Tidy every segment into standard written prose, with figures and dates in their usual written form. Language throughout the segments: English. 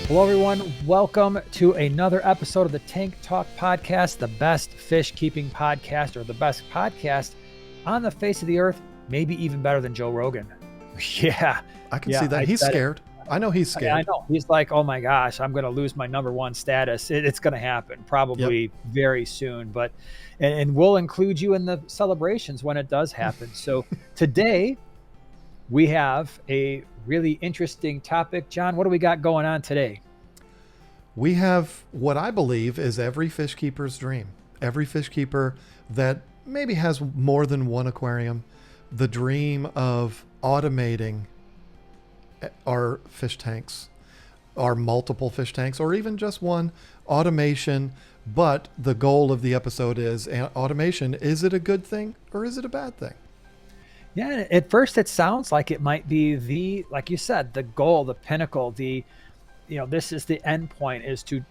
Hello, everyone. Welcome to another episode of the Tank Talk Podcast, the best fish keeping podcast, or the best podcast on the face of the earth, maybe even better than Joe Rogan. Yeah. I can see that. He's scared. I know he's scared. I know. He's like, oh my gosh, I'm going to lose my number one status. It's going to happen probably very soon. But, and we'll include you in the celebrations when it does happen. So today we have a really interesting topic. John, what do we got going on today? We have what I believe is every fish keeper's dream. Every fish keeper that maybe has more than one aquarium, the dream of automating our fish tanks, our multiple fish tanks, or even just one automation. But the goal of the episode is automation. Is it a good thing or is it a bad thing? Yeah, at first it sounds like it might be like you said, the goal, the pinnacle, this is the end point, is to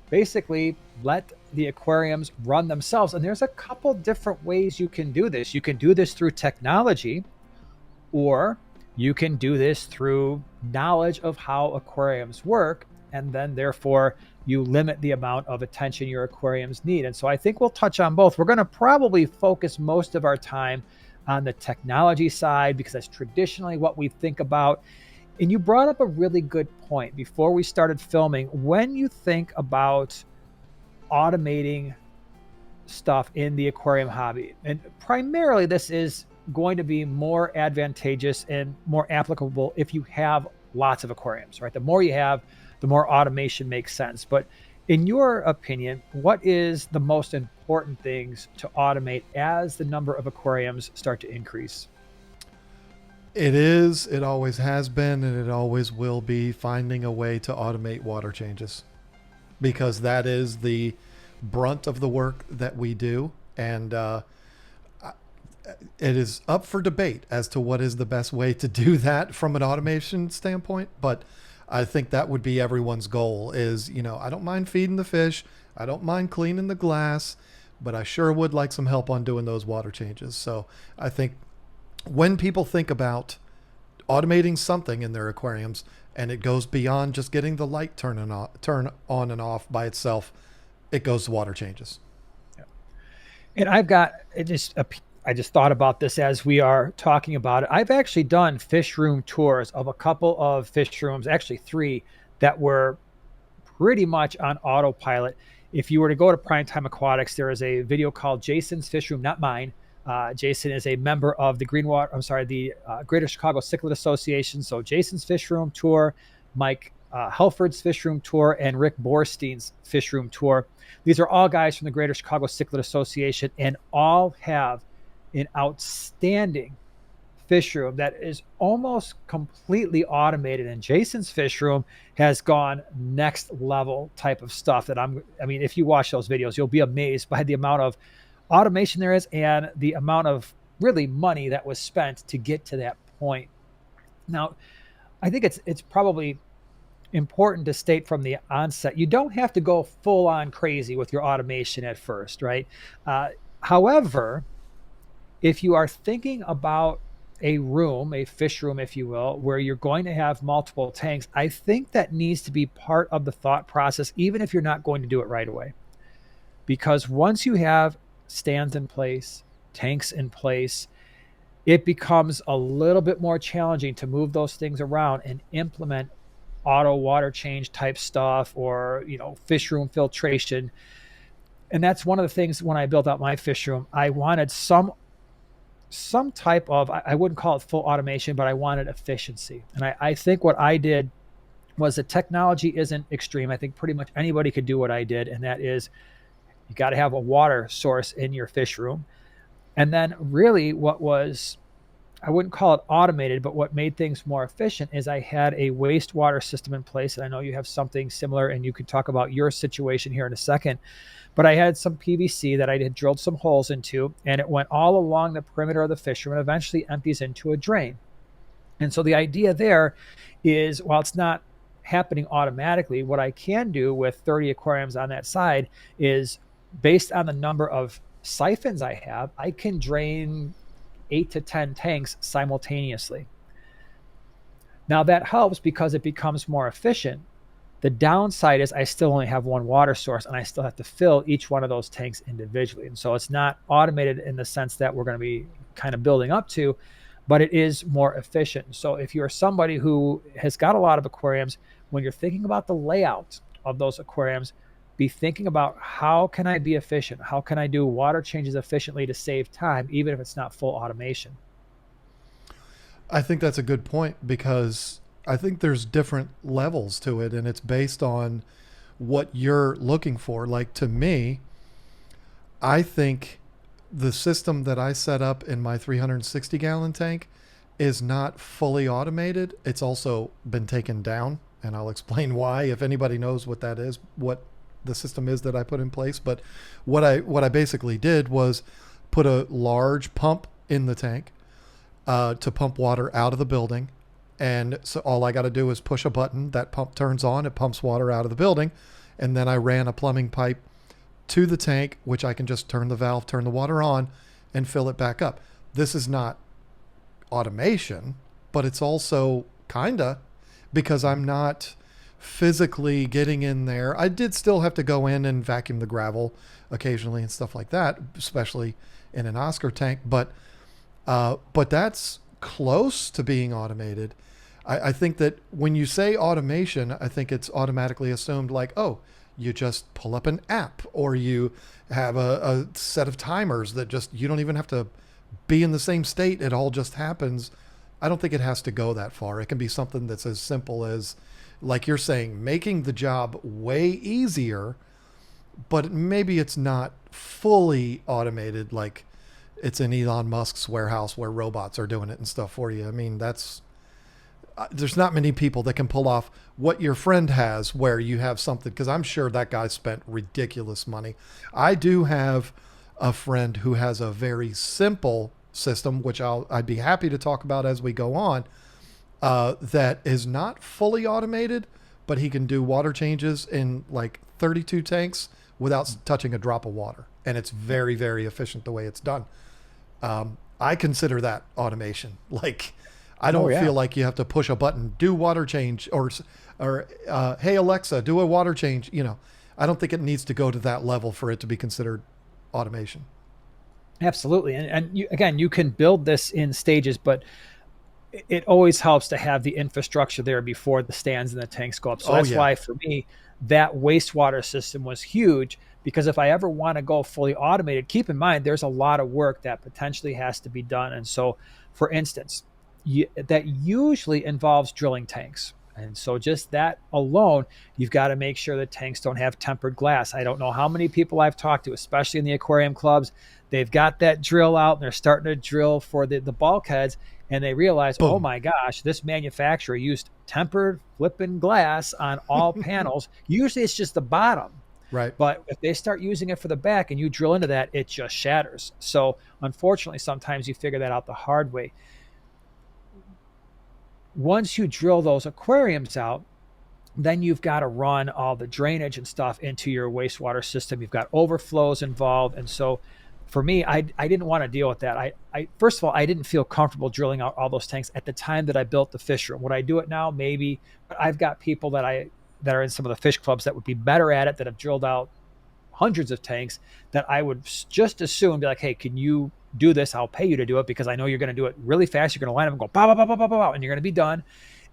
basically let the aquariums run themselves. And there's a couple different ways you can do this. You can do this through technology, or you can do this through knowledge of how aquariums work. And then therefore you limit the amount of attention your aquariums need. And so I think we'll touch on both. We're going to probably focus most of our time on the technology side, because that's traditionally what we think about. And you brought up a really good point before we started filming. When you think about automating stuff in the aquarium hobby, and primarily this is going to be more advantageous and more applicable if you have lots of aquariums, right? The more you have, the more automation makes sense. But in your opinion, what is the most important things to automate as the number of aquariums start to increase? It always has been, and it always will be finding a way to automate water changes, because that is the brunt of the work that we do. And it is up for debate as to what is the best way to do that from an automation standpoint. But I think that would be everyone's goal is, I don't mind feeding the fish. I don't mind cleaning the glass, but I sure would like some help on doing those water changes. So I think when people think about automating something in their aquariums and it goes beyond just getting the light turn on and off by itself, it goes to water changes. Yeah. And I just thought about this as we are talking about it. I've actually done fish room tours of a couple of fish rooms, actually 3, that were pretty much on autopilot. If you were to go to Primetime Aquatics, there is a video called Jason's Fish Room, not mine. Jason is a member of the Greater Chicago Cichlid Association. So Jason's Fish Room tour, Mike Helford's Fish Room tour, and Rick Borstein's Fish Room tour. These are all guys from the Greater Chicago Cichlid Association, and all have an outstanding fish room that is almost completely automated. And Jason's fish room has gone next level type of stuff that if you watch those videos, you'll be amazed by the amount of automation there is and the amount of really money that was spent to get to that point. Now, I think it's probably important to state from the onset, you don't have to go full on crazy with your automation at first, right? However, if you are thinking about a fish room, if you will, where you're going to have multiple tanks, I think that needs to be part of the thought process, even if you're not going to do it right away. Because once you have stands in place, tanks in place, it becomes a little bit more challenging to move those things around and implement auto water change type stuff, or, fish room filtration. And that's one of the things when I built out my fish room, I wanted some type of, I wouldn't call it full automation, but I wanted efficiency. And I think what I did was, the technology isn't extreme. I think pretty much anybody could do what I did. And that is, you got to have a water source in your fish room. And then really I wouldn't call it automated, but what made things more efficient is I had a wastewater system in place. And I know you have something similar, and you can talk about your situation here in a second. But I had some PVC that I had drilled some holes into, and it went all along the perimeter of the fish room and eventually empties into a drain. And so the idea there is, while it's not happening automatically, what I can do with 30 aquariums on that side is, based on the number of siphons I have, I can drain 8 to 10 tanks simultaneously. Now that helps because it becomes more efficient, The downside is I still only have one water source and I still have to fill each one of those tanks individually. And so it's not automated in the sense that we're going to be kind of building up to, but it is more efficient. So if you're somebody who has got a lot of aquariums, when you're thinking about the layout of those aquariums, be thinking about how can I be efficient? How can I do water changes efficiently to save time, even if it's not full automation? I think that's a good point because I think there's different levels to it and it's based on what you're looking for. Like to me, I think the system that I set up in my 360 gallon tank is not fully automated. It's also been taken down, and I'll explain why if anybody knows what that is, what the system is that I put in place. But what I basically did was put a large pump in the tank to pump water out of the building. And so all I got to do is push a button. That pump turns on. It pumps water out of the building. And then I ran a plumbing pipe to the tank, which I can just turn the valve, turn the water on, and fill it back up. This is not automation, but it's also kinda because I'm not physically getting in there. I did still have to go in and vacuum the gravel occasionally and stuff like that, especially in an Oscar tank. But that's close to being automated. I think that when you say automation, I think it's automatically assumed like, oh, you just pull up an app or you have a set of timers that just, you don't even have to be in the same state. It all just happens. I don't think it has to go that far. It can be something that's as simple as, like you're saying, making the job way easier, but maybe it's not fully automated. Like it's in Elon Musk's warehouse where robots are doing it and stuff for you. I mean, there's not many people that can pull off what your friend has where you have something, because I'm sure that guy spent ridiculous money. I do have a friend who has a very simple system, which I'd be happy to talk about as we go on, that is not fully automated, but he can do water changes in like 32 tanks without touching a drop of water. And it's very, very efficient the way it's done. I consider that automation. Like, I don't feel like you have to push a button, do water change, or hey Alexa, do a water change. You know, I don't think it needs to go to that level for it to be considered automation. Absolutely. And you, again, you can build this in stages, but it always helps to have the infrastructure there before the stands and the tanks go up. So that's why for me, that wastewater system was huge, because if I ever want to go fully automated, keep in mind, there's a lot of work that potentially has to be done. And so, for instance, that usually involves drilling tanks. And so just that alone, you've got to make sure the tanks don't have tempered glass. I don't know how many people I've talked to, especially in the aquarium clubs, they've got that drill out and they're starting to drill for the bulkheads, and they realize, Boom. oh my gosh, this manufacturer used tempered flipping glass on all panels. Usually it's just the bottom. Right. But if they start using it for the back and you drill into that, it just shatters. So unfortunately, sometimes you figure that out the hard way. Once you drill those aquariums out, then you've got to run all the drainage and stuff into your wastewater system. You've got overflows involved. And so for me, I didn't want to deal with that. I first of all, I didn't feel comfortable drilling out all those tanks at the time that I built the fish room. Would I do it now? Maybe. But I've got people that are in some of the fish clubs that would be better at it, that have drilled out hundreds of tanks, that I would just as soon be like, hey, can you do this? I'll pay you to do it, because I know you're going to do it really fast. You're going to line up and go, pow, pow, pow, pow, pow, pow, and you're going to be done.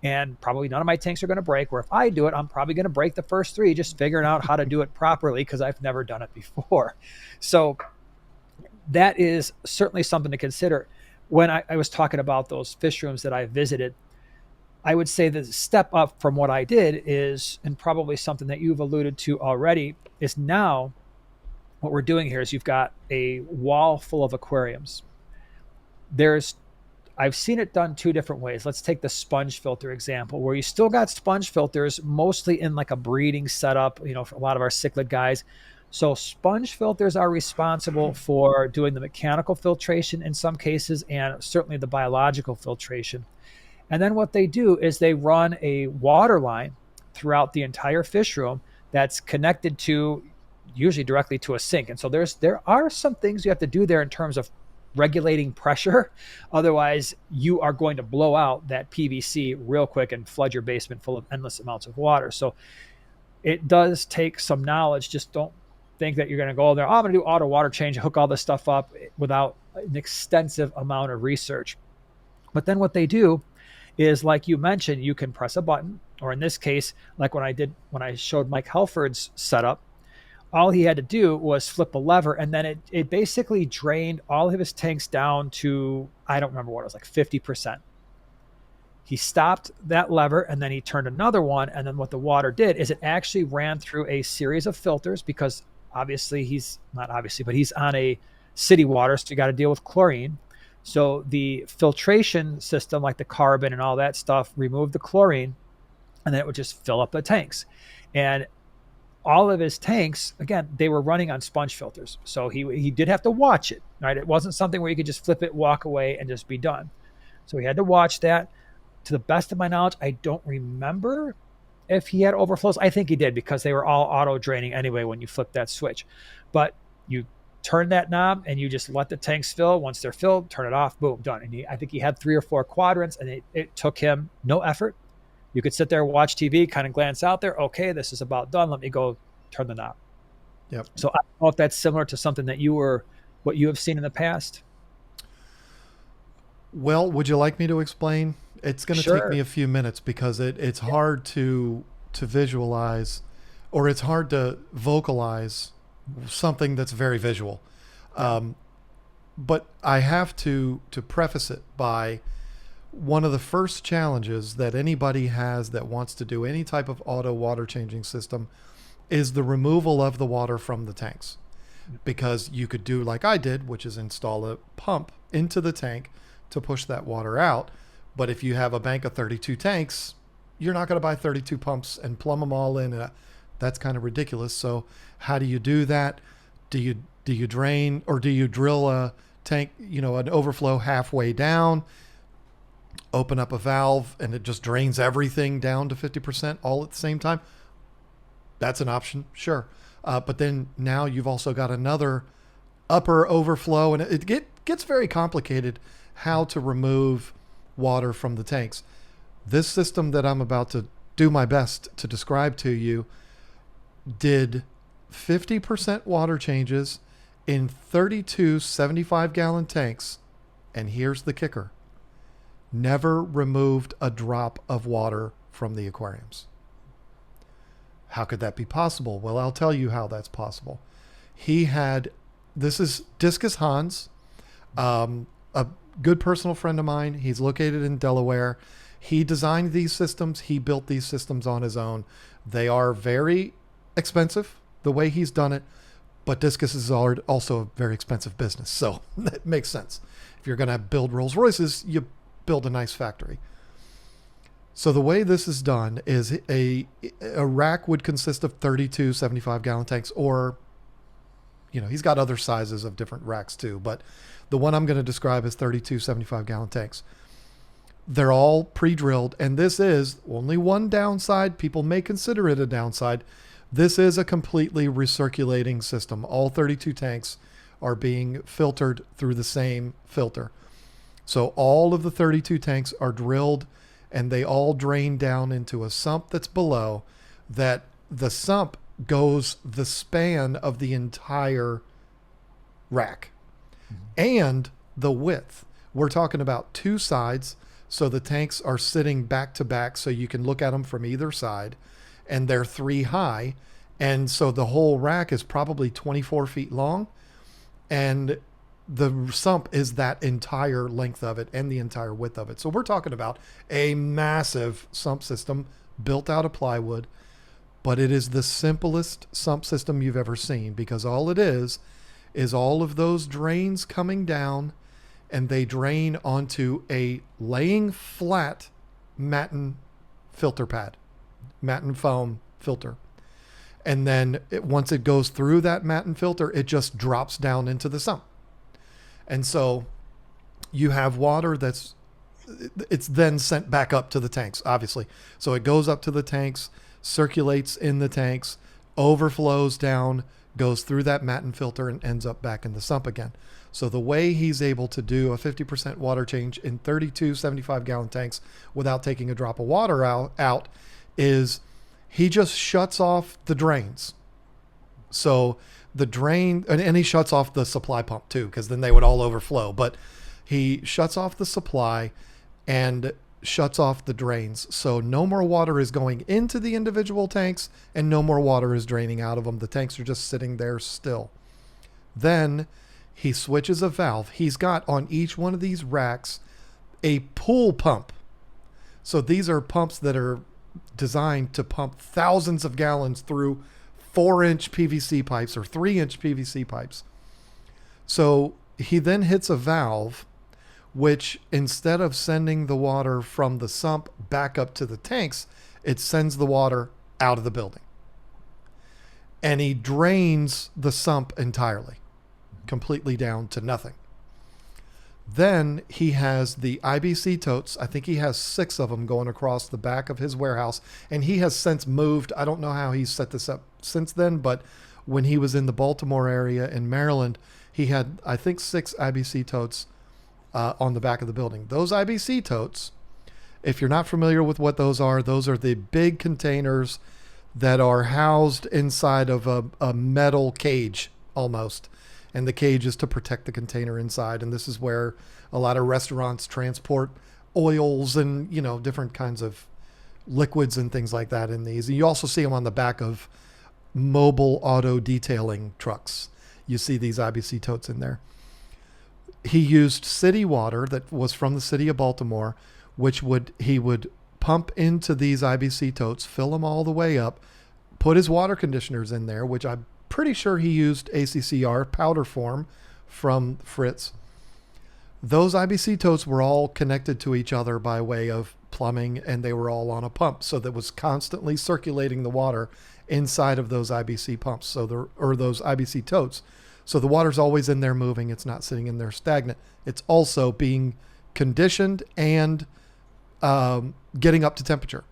And probably none of my tanks are going to break. Where if I do it, I'm probably going to break the first three, just figuring out how to do it properly, because I've never done it before. So that is certainly something to consider. When I was talking about those fish rooms that I visited, I would say the step up from what I did is, and probably something that you've alluded to already, is now what we're doing here is you've got a wall full of aquariums. I've seen it done two different ways. Let's take the sponge filter example, where you still got sponge filters mostly in like a breeding setup, for a lot of our cichlid guys. So sponge filters are responsible for doing the mechanical filtration in some cases, and certainly the biological filtration. And then what they do is they run a water line throughout the entire fish room that's connected to, usually directly to a sink. And so there are some things you have to do there in terms of regulating pressure. Otherwise, you are going to blow out that PVC real quick and flood your basement full of endless amounts of water. So it does take some knowledge. Just don't think that you're going to go there. Oh, I'm going to do auto water change, hook all this stuff up without an extensive amount of research. But then what they do is, like you mentioned, you can press a button, or in this case, like when I showed Mike Helford's setup, all he had to do was flip a lever, and then it basically drained all of his tanks down to, I don't remember what it was, like 50%. He stopped that lever and then he turned another one. And then what the water did is it actually ran through a series of filters, because obviously he's not obviously, but he's on a city water. So you got to deal with chlorine. So the filtration system, like the carbon and all that stuff, removed the chlorine, and then it would just fill up the tanks. And all of his tanks, again, they were running on sponge filters. So he did have to watch it, right? It wasn't something where you could just flip it, walk away, and just be done. So he had to watch that. To the best of my knowledge, I don't remember if he had overflows. I think he did, because they were all auto draining anyway when you flip that switch. But you turn that knob and you just let the tanks fill. Once they're filled, turn it off, boom, done. And I think he had 3 or 4 quadrants, and it took him no effort. You could sit there, watch TV, kind of glance out there. Okay, this is about done. Let me go turn the knob. Yep. So I don't know if that's similar to something that what you have seen in the past. Well, would you like me to explain? It's going to take Sure. me a few minutes because it's hard to visualize, or it's hard to vocalize something that's very visual. But I have to preface it by one of the first challenges that anybody has that wants to do any type of auto water changing system is the removal of the water from the tanks. Because you could do like I did, which is install a pump into the tank to push that water out. But if you have a bank of 32 tanks, you're not going to buy 32 pumps and plumb them all in. That's kind of ridiculous. So how do you do that? Do you drain, or do you drill a tank, an overflow halfway down, open up a valve, and it just drains everything down to 50% all at the same time? That's an option, sure. But then now you've also got another upper overflow, and it gets very complicated how to remove water from the tanks. This system that I'm about to do my best to describe to you did 50% water changes in 32 75-gallon tanks. And here's the kicker: never removed a drop of water from the aquariums. How could that be possible? Well, I'll tell you how that's possible. This is Discus Hans, a good personal friend of mine. He's located in Delaware. He designed these systems. He built these systems on his own. They are very expensive the way he's done it, but Discus is also a very expensive business. So that makes sense. If you're going to build Rolls Royces, you build a nice factory. So the way this is done is a rack would consist of 32 75-gallon tanks, or, he's got other sizes of different racks too, but the one I'm going to describe is 32 75-gallon tanks. They're all pre-drilled, and this is only one downside. People may consider it a downside. This is a completely recirculating system. All 32 tanks are being filtered through the same filter. So all of the 32 tanks are drilled, and they all drain down into a sump that's below. That the sump goes the span of the entire rack. And the width. We're talking about 2 sides, so the tanks are sitting back to back, so you can look at them from either side, and they're 3 high, and so the whole rack is probably 24 feet long, and the sump is that entire length of it and the entire width of it. So we're talking about a massive sump system built out of plywood, but it is the simplest sump system you've ever seen, because all it is all of those drains coming down, and they drain onto a laying flat matten filter pad, matten foam filter. And then once it goes through that matten filter, it just drops down into the sump. And so you have water it's then sent back up to the tanks, obviously. So it goes up to the tanks, circulates in the tanks, overflows down, goes through that matten filter, and ends up back in the sump again. So the way he's able to do a 50% water change in 32 75-gallon tanks without taking a drop of water out is he just shuts off the drains. So the drain, and he shuts off the supply pump too, because then they would all overflow. But he shuts off the supply and shuts off the drains. So no more water is going into the individual tanks and no more water is draining out of them. The tanks are just sitting there still. Then he switches a valve. He's got on each one of these racks a pool pump. So these are pumps that are designed to pump thousands of gallons through 4-inch PVC pipes or 3-inch PVC pipes. So he then hits a valve, which instead of sending the water from the sump back up to the tanks, it sends the water out of the building. And he drains the sump entirely, completely down to nothing. Then he has the IBC totes. I think he has 6 of them going across the back of his warehouse. And he has since moved. I don't know how he's set this up since then, but when he was in the Baltimore area in Maryland, he had, I think, 6 IBC totes on the back of the building. Those IBC totes, if you're not familiar with what those are the big containers that are housed inside of a metal cage almost. And the cage is to protect the container inside. And this is where a lot of restaurants transport oils and, different kinds of liquids and things like that in these. And you also see them on the back of mobile auto detailing trucks. You see these IBC totes in there. He used city water that was from the city of Baltimore, which he would pump into these IBC totes, fill them all the way up, put his water conditioners in there, which I'm pretty sure he used ACCR powder form from Fritz. Those IBC totes were all connected to each other by way of plumbing, and they were all on a pump, so that was constantly circulating the water inside of those IBC pumps, those IBC totes. So the water's always in there moving. It's not sitting in there stagnant. It's also being conditioned and getting up to temperature.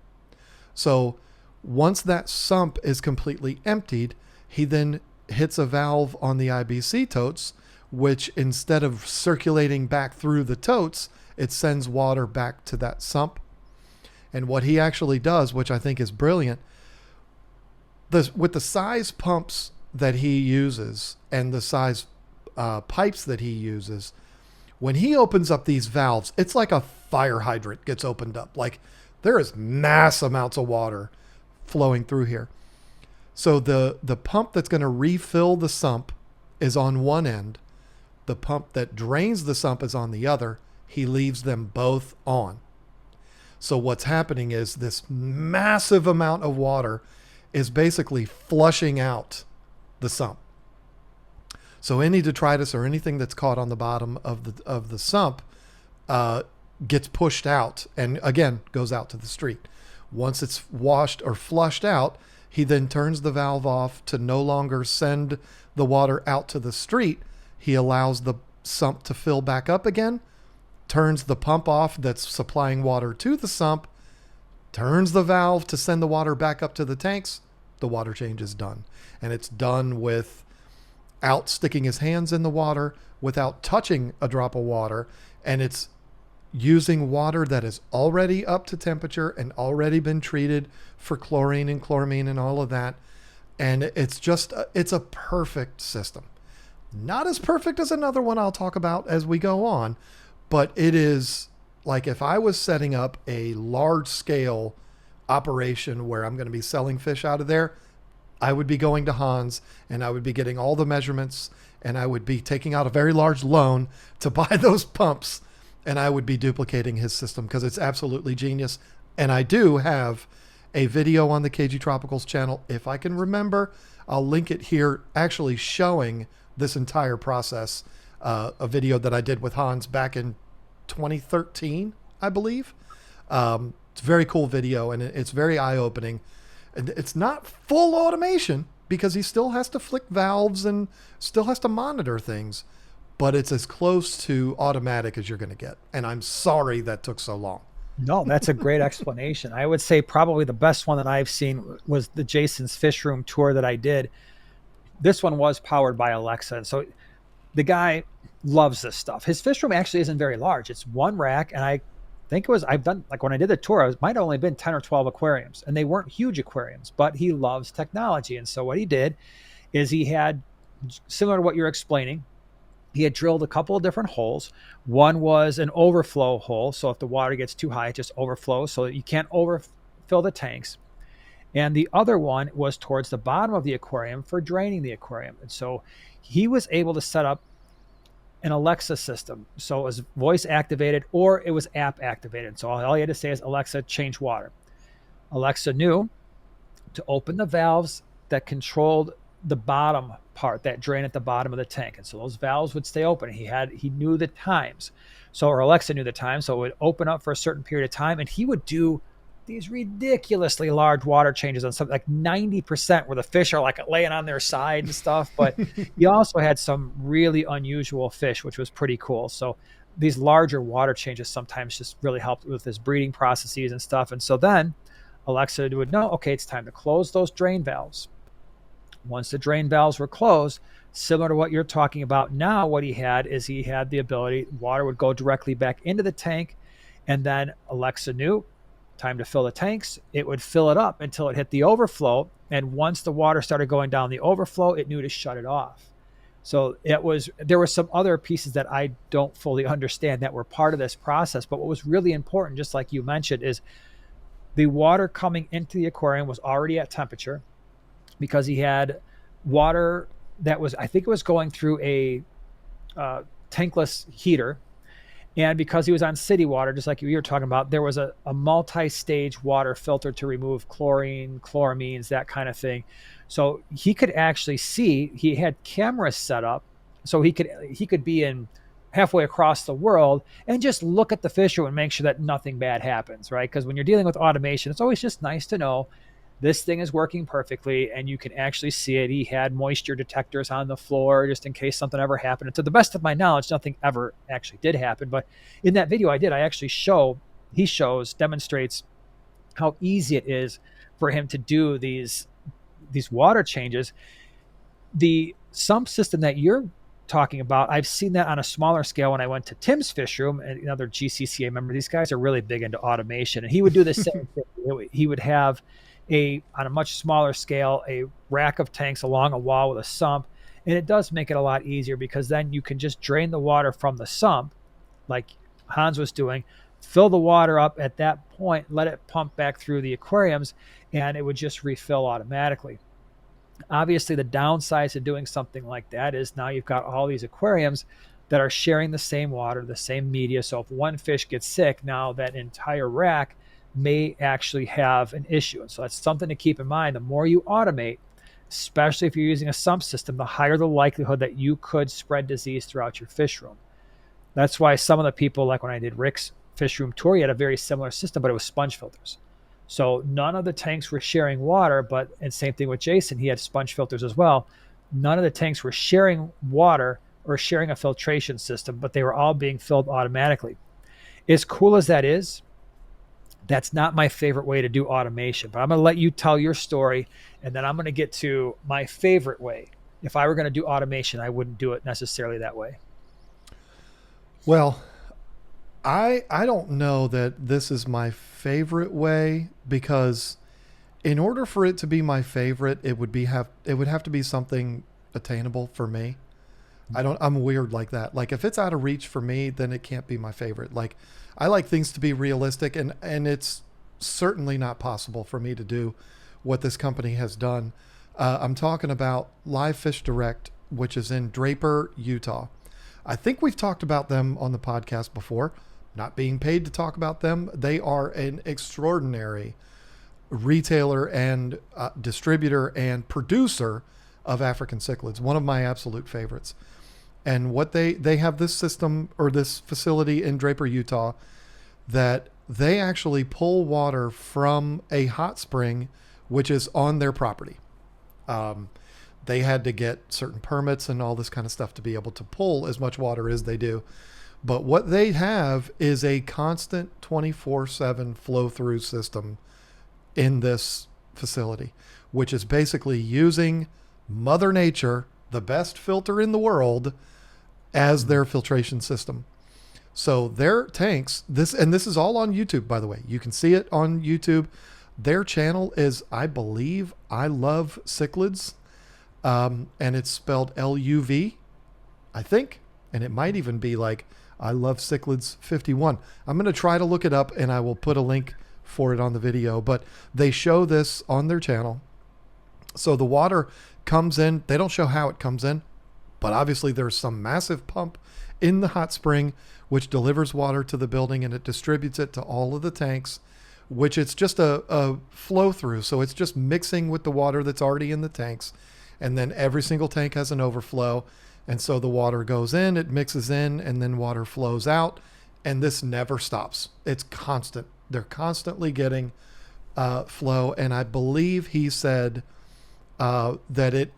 So once that sump is completely emptied, he then hits a valve on the IBC totes, which instead of circulating back through the totes, it sends water back to that sump. And what he actually does, which I think is brilliant, with the size pumps that he uses and the size pipes that he uses, when he opens up these valves, it's like a fire hydrant gets opened up. Like there is mass amounts of water flowing through here. So the pump that's going to refill the sump is on one end. The pump that drains the sump is on the other. He leaves them both on. So what's happening is this massive amount of water is basically flushing out the sump. So any detritus or anything that's caught on the bottom of the sump gets pushed out and again goes out to the street. Once it's washed or flushed out, he then turns the valve off to no longer send the water out to the street. He allows the sump to fill back up again, turns the pump off that's supplying water to the sump, turns the valve to send the water back up to the tanks. The water change is done. And it's done without sticking his hands in the water, without touching a drop of water. And it's using water that is already up to temperature and already been treated for chlorine and chloramine and all of that. And it's a perfect system. Not as perfect as another one I'll talk about as we go on, but it is like if I was setting up a large scale operation where I'm going to be selling fish out of there, I would be going to Hans and I would be getting all the measurements and I would be taking out a very large loan to buy those pumps, and I would be duplicating his system because it's absolutely genius. And I do have a video on the KG Tropicals channel. If I can remember, I'll link it here, actually showing this entire process, a video that I did with Hans back in 2013, I believe. It's a very cool video and it's very eye-opening. And it's not full automation because he still has to flick valves and still has to monitor things, but it's as close to automatic as you're going to get. And I'm sorry that took so long. No, that's a great explanation. I would say probably the best one that I've seen was the Jason's fish room tour that I did. This one was powered by Alexa. And so the guy loves this stuff. His fish room actually isn't very large. It's one rack. And I think it was, I've done, like when I did the tour, it might have only been 10 or 12 aquariums, and they weren't huge aquariums, but he loves technology. And so what he did is he had, similar to what you're explaining, he had drilled a couple of different holes. One was an overflow hole. So if the water gets too high, it just overflows so that you can't overfill the tanks. And the other one was towards the bottom of the aquarium for draining the aquarium. And so he was able to set up an Alexa system. So it was voice activated or it was app activated. So all you had to say is, Alexa, change water. Alexa knew to open the valves that controlled the bottom part, that drain at the bottom of the tank. And so those valves would stay open. He knew the times. So, or Alexa knew the time. So it would open up for a certain period of time, and he would do these ridiculously large water changes on something like 90% where the fish are like laying on their side and stuff. But he also had some really unusual fish, which was pretty cool. So these larger water changes sometimes just really helped with his breeding processes and stuff. And so then Alexa would know, okay, it's time to close those drain valves. Once the drain valves were closed, similar to what you're talking about now, what he had is he had the ability, water would go directly back into the tank, and then Alexa knew, time to fill the tanks. It would fill it up until it hit the overflow, and once the water started going down the overflow, it knew to shut it off. So there were some other pieces that I don't fully understand that were part of this process, but what was really important, just like you mentioned, is the water coming into the aquarium was already at temperature, because he had water that was, I think it was going through a tankless heater. And because he was on city water, just like you were talking about, there was a multi-stage water filter to remove chlorine, chloramines, that kind of thing. So he could actually see, he had cameras set up, so he could be in halfway across the world and just look at the fish and make sure that nothing bad happens, right? Because when you're dealing with automation, it's always just nice to know this thing is working perfectly and you can actually see it. He had moisture detectors on the floor just in case something ever happened. And to the best of my knowledge, nothing ever actually did happen. But in that video I actually demonstrates how easy it is for him to do these water changes. The sump system that you're talking about, I've seen that on a smaller scale when I went to Tim's Fish Room, and another GCCA member. These guys are really big into automation, and he would do the same thing. He would have on a much smaller scale, a rack of tanks along a wall with a sump. And it does make it a lot easier, because then you can just drain the water from the sump like Hans was doing, fill the water up at that point, let it pump back through the aquariums, and it would just refill automatically. Obviously, the downside to doing something like that is now you've got all these aquariums that are sharing the same water, the same media. So if one fish gets sick, now that entire rack may actually have an issue. And so that's something to keep in mind. The more you automate, especially if you're using a sump system, the higher the likelihood that you could spread disease throughout your fish room. That's why some of the people, like when I did Rick's fish room tour, he had a very similar system, but it was sponge filters. So none of the tanks were sharing water, and same thing with Jason, he had sponge filters as well. None of the tanks were sharing water or sharing a filtration system, but they were all being filled automatically. As cool as that is, that's not my favorite way to do automation, but I'm going to let you tell your story, and then I'm going to get to my favorite way. If I were going to do automation, I wouldn't do it necessarily that way. Well, I don't know that this is my favorite way, because in order for it to be my favorite, it would have to be something attainable for me. I'm weird like that. Like if it's out of reach for me, then it can't be my favorite. Like I like things to be realistic, and it's certainly not possible for me to do what this company has done. I'm talking about Live Fish Direct, which is in Draper, Utah. I think we've talked about them on the podcast before, not being paid to talk about them. They are an extraordinary retailer and distributor and producer of African cichlids, one of my absolute favorites. And what they have this system, or this facility in Draper, Utah, that they actually pull water from a hot spring, which is on their property. They had to get certain permits and all this kind of stuff to be able to pull as much water as they do. But what they have is a constant 24/7 flow through system in this facility, which is basically using Mother Nature, the best filter in the world, as their filtration system. So their tanks, this is all on YouTube, by the way. You can see it on YouTube. Their channel is, I believe, I Love Cichlids, and it's spelled LUV, I think, and it might even be like I Love Cichlids 51. I'm going to try to look it up, and I will put a link for it on the video. But they show this on their channel. So the water comes in. They don't show how it comes in, but obviously there's some massive pump in the hot spring which delivers water to the building, and it distributes it to all of the tanks, which it's just a flow through. So it's just mixing with the water that's already in the tanks. And then every single tank has an overflow. And so the water goes in, it mixes in, and then water flows out. And this never stops. It's constant. They're constantly getting flow. And I believe he said that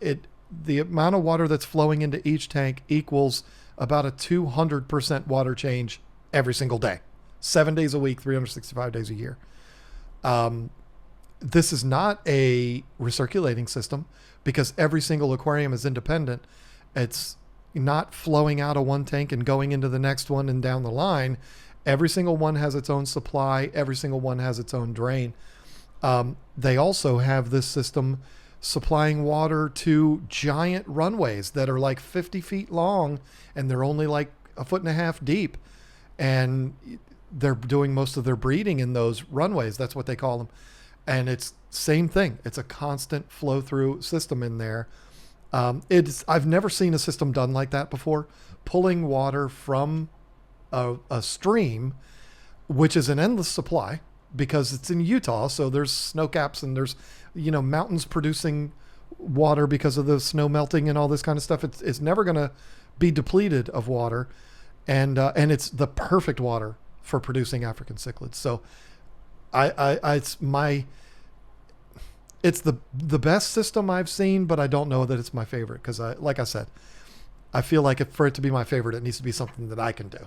the amount of water that's flowing into each tank equals about a 200% water change every single day, 7 days a week, 365 days a year. This is not a recirculating system because every single aquarium is independent. It's not flowing out of one tank and going into the next one and down the line. Every single one has its own supply. Every single one has its own drain. They also have this system supplying water to giant runways that are like 50 feet long, and they're only like a foot and a half deep. And they're doing most of their breeding in those runways. That's what they call them. And it's same thing. It's a constant flow through system in there. I've never seen a system done like that before, pulling water from a stream, which is an endless supply because it's in Utah. So there's snow caps and there's, mountains producing water because of the snow melting and all this kind of stuff. It's never going to be depleted of water. And it's the perfect water for producing African cichlids. So it's the best system I've seen, but I don't know that it's my favorite because like I said, I feel like for it to be my favorite, it needs to be something that I can do.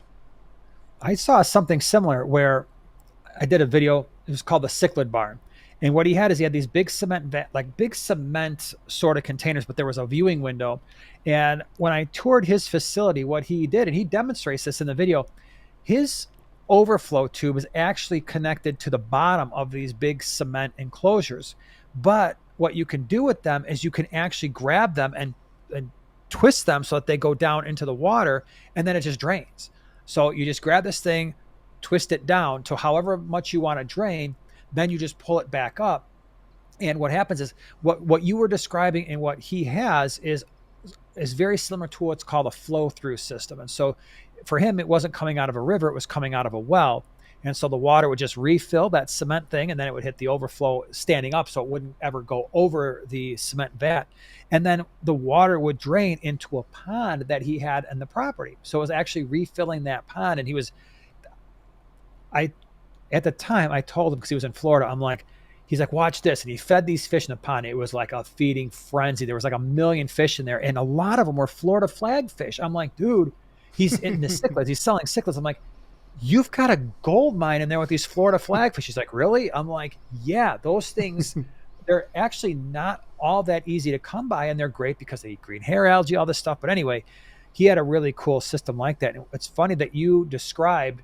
I saw something similar where I did a video. It was called the Cichlid Barn. And what he had is he had these big cement, like big cement sort of containers, but there was a viewing window. And when I toured his facility, what he did, and he demonstrates this in the video, his overflow tube is actually connected to the bottom of these big cement enclosures. But what you can do with them is you can actually grab them and twist them so that they go down into the water, and then it just drains. So you just grab this thing, twist it down to however much you want to drain, then you just pull it back up. And what happens is what you were describing and what he has is very similar to what's called a flow through system. And so for him, it wasn't coming out of a river, it was coming out of a well. And so the water would just refill that cement thing, and then it would hit the overflow standing up, so it wouldn't ever go over the cement vat. And then the water would drain into a pond that he had in the property. So it was actually refilling that pond. And at the time I told him, because he was in Florida, he's like, watch this. And he fed these fish in the pond. It was like a feeding frenzy. There was like 1 million fish in there, and a lot of them were Florida flag fish. I'm like, dude, he's in the cichlids. He's selling cichlids. I'm like, you've got a gold mine in there with these Florida flagfish. He's like, really? I'm like, yeah, those things, they're actually not all that easy to come by, and they're great because they eat green hair algae, all this stuff. But anyway, he had a really cool system like that. And it's funny that you described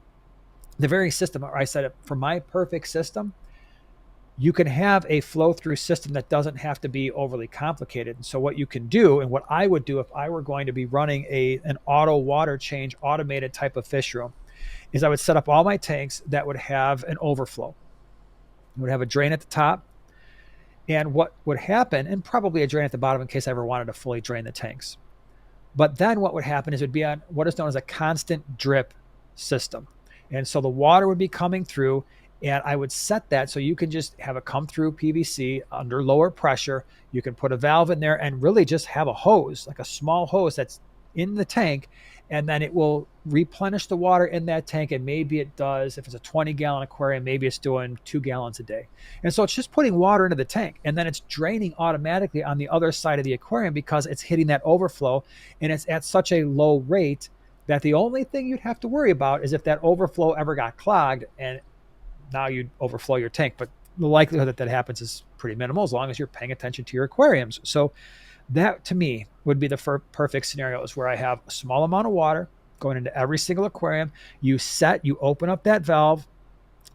the very system. I said, for my perfect system, you can have a flow through system that doesn't have to be overly complicated. And so what you can do, and what I would do if I were going to be running an auto water change automated type of fish room, is I would set up all my tanks that would have an overflow. It would have a drain at the top. And what would happen, and probably a drain at the bottom in case I ever wanted to fully drain the tanks. But then what would happen is it would be on what is known as a constant drip system. And so the water would be coming through, and I would set that so you can just have it come through PVC under lower pressure. You can put a valve in there and really just have a hose, like a small hose that's in the tank, and then it will replenish the water in that tank. And maybe it does, if it's a 20-gallon aquarium, maybe it's doing 2 gallons a day. And so it's just putting water into the tank, and then it's draining automatically on the other side of the aquarium because it's hitting that overflow, and it's at such a low rate that the only thing you'd have to worry about is if that overflow ever got clogged and now you'd overflow your tank. But the likelihood that happens is pretty minimal as long as you're paying attention to your aquariums. So that, to me, would be the perfect scenario, is where I have a small amount of water going into every single aquarium. You open up that valve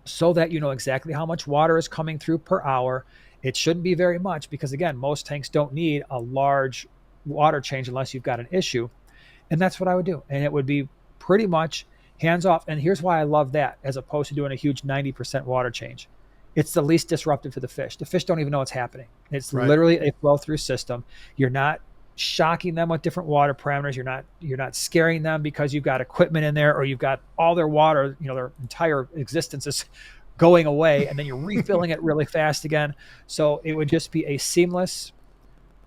so that you know exactly how much water is coming through per hour. It shouldn't be very much because, again, most tanks don't need a large water change unless you've got an issue. And that's what I would do. And it would be pretty much hands off. And here's why I love that as opposed to doing a huge 90% water change. It's the least disruptive to the fish. The fish don't even know what's happening. It's Right. literally a flow through system. You're not shocking them with different water parameters. You're not scaring them because you've got equipment in there or you've got all their water, their entire existence is going away, and then you're refilling it really fast again. So it would just be a seamless,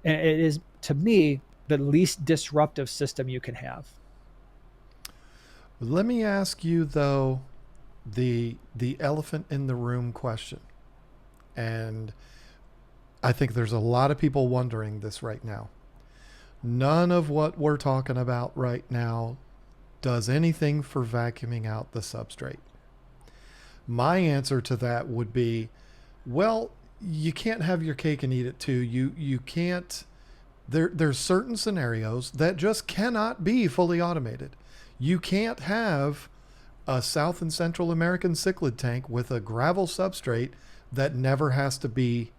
and it is, to me, the least disruptive system you can have. Let me ask you though the elephant in the room question. And I think there's a lot of people wondering this right now. None of what we're talking about right now does anything for vacuuming out the substrate. My answer to that would be, well, you can't have your cake and eat it too. You can't. There's certain scenarios that just cannot be fully automated. You can't have a South and Central American cichlid tank with a gravel substrate that never has to be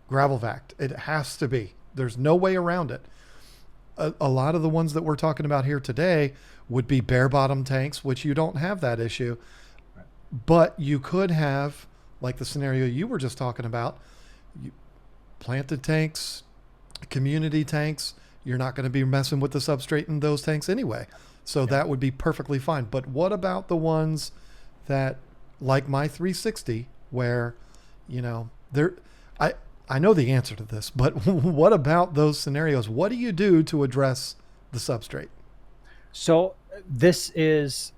gravel vac. It has to be. There's no way around it. A lot of the ones that we're talking about here today would be bare bottom tanks, which you don't have that issue. But you could have, like the scenario you were just talking about, planted tanks, community tanks. You're not going to be messing with the substrate in those tanks anyway. So that would be perfectly fine. But what about the ones that, like my 360, where, I know the answer to this, but what about those scenarios? What do you do to address the substrate? So this is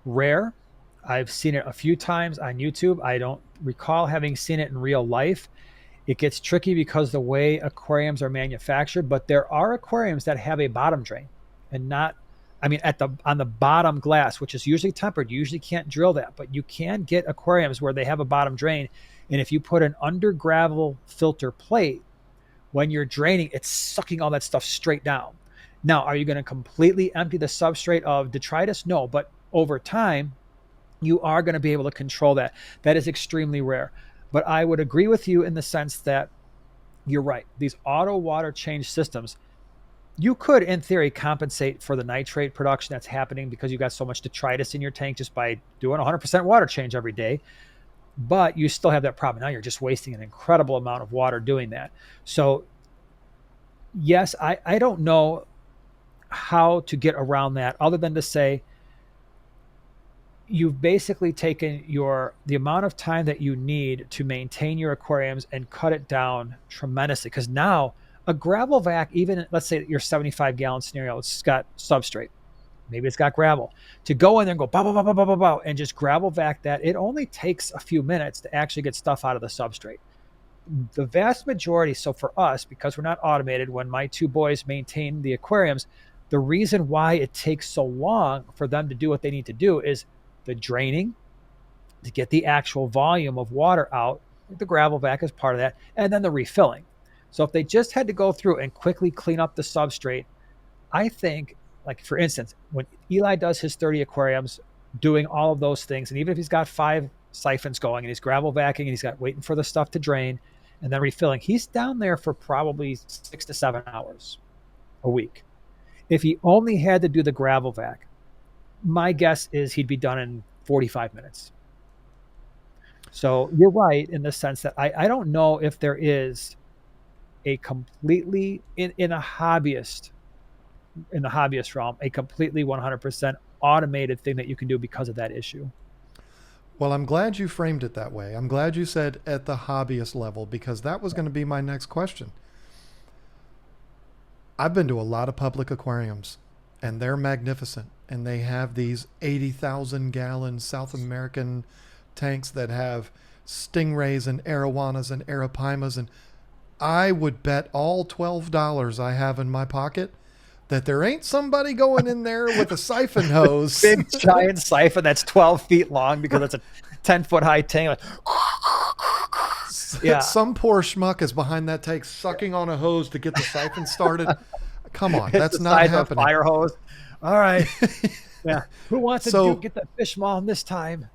rare. I've seen it a few times on YouTube. I don't recall having seen it in real life. It gets tricky because the way aquariums are manufactured, but there are aquariums that have a bottom drain and not, on the bottom glass, which is usually tempered. You usually can't drill that, but you can get aquariums where they have a bottom drain. And if you put an under gravel filter plate, when you're draining, it's sucking all that stuff straight down. Now, are you going to completely empty the substrate of detritus? No, but over time, you are going to be able to control that. That is extremely rare. But I would agree with you in the sense that you're right. These auto water change systems, you could, in theory, compensate for the nitrate production that's happening because you got so much detritus in your tank just by doing 100% water change every day. But you still have that problem. Now you're just wasting an incredible amount of water doing that. So yes, I don't know how to get around that other than to say you've basically taken the amount of time that you need to maintain your aquariums and cut it down tremendously. Because now a gravel vac, even let's say your 75-gallon scenario, it's got substrate, maybe it's got gravel, to go in there and go bow, bow, bow, bow, bow, bow, bow, and just gravel vac that, it only takes a few minutes to actually get stuff out of the substrate. The vast majority, so for us, because we're not automated, when my two boys maintain the aquariums, the reason why it takes so long for them to do what they need to do is the draining to get the actual volume of water out. The gravel vac is part of that, and then the refilling. So if they just had to go through and quickly clean up the substrate, I think, like for instance, when Eli does his 30 aquariums, doing all of those things, and even if he's got 5 siphons going and he's gravel vacuuming and he's got waiting for the stuff to drain and then refilling, he's down there for probably 6 to 7 hours a week. If he only had to do the gravel vac, my guess is he'd be done in 45 minutes. So you're right in the sense that I don't know if there is a completely, in a hobbyist realm, a completely 100% automated thing that you can do because of that issue. Well, I'm glad you framed it that way. I'm glad you said at the hobbyist level, because that was going to be my next question. I've been to a lot of public aquariums and they're magnificent. And they have these 80,000 gallon South American tanks that have stingrays and arowanas and arapaimas. And I would bet all $12 I have in my pocket that there ain't somebody going in there with a siphon hose. Big giant siphon that's 12 feet long because it's a 10-foot high tank. Yeah. Some poor schmuck is behind that tank sucking on a hose to get the siphon started. Come on, that's not happening. Fire hose. All right. Yeah. Who wants to So get the fish maul this time?